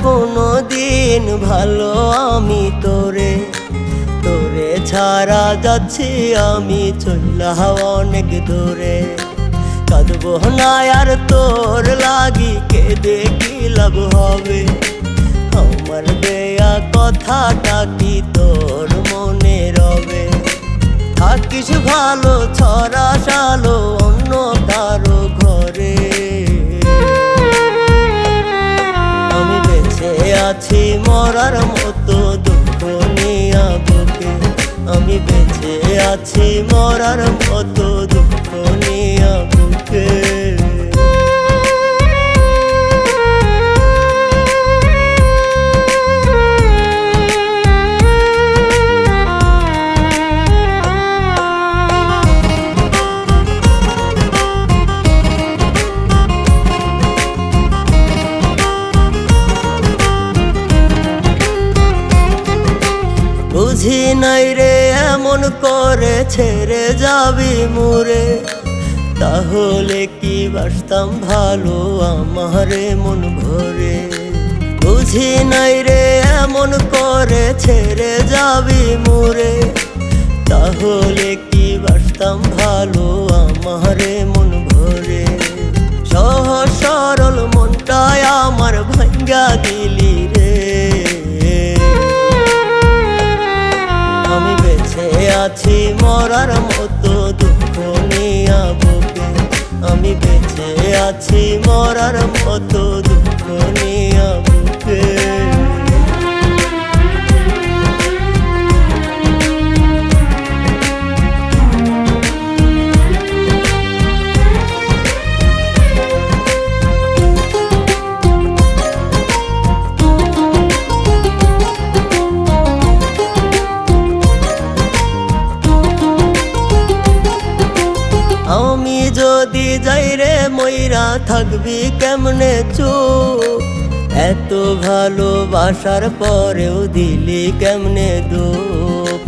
কোনো দিন ভালো আমি তোরে ছাড়া যাচ্ছি আমি চল্লা অনেক দূরে। কাঁদবো না আর তোর লাগি, কেঁদে কি লাভ হবে? আমার দেয়া কথাটা কি তোর মনে রবে? থাকিস ভালো ছড়া সালো অন্য কারো ঘরে। আমি বেঁচে আছি মরার মতো দুঃখ নিয়া বুকে, আমি বেঁচে আছি মরার মতো দুঃখ নিয়া বুকে। বুঝি নাই রে এমন করে ছেড়ে যাবি মুরে, তাহলে কি বাসতাম ভালো আমারে মন ভরে। বুঝি নাই রে এমন করে ছেড়ে যাবি মুরে, তাহলে কি বাসতাম ভালো আমারে মন ভরে। সহজ সরল মনটায় আমার ভাঙ্গা দিলি রে। আমি বেঁচে আছি মরার মতো দুঃখ নিয়া বুকে, আমি বেঁচে আছি মরার মতো দুঃখ নিয়া বুকে। আমি যদি যাই রে মইরা থাকবি কেমনে চুপ? এত ভালোবাসার পরেও দিলি কেমনে দুঃখ?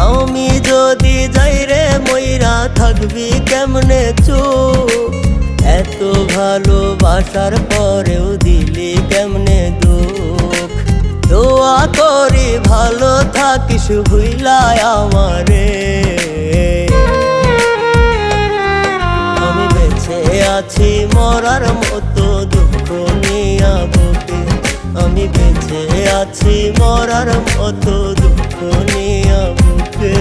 আমি যদি যাই রে মইরা থাকবি কেমনে চুপ? এত ভালোবাসার পরেও দিলি কেমনে দুঃখ? দোয়া করি ভালো থাকিস ভুইলা আমারে। আছি মরার মতো দুঃখ নিয়া বুকে, আমি বেঁচে আছি মরার মতো দুঃখ নিয়া বুকে।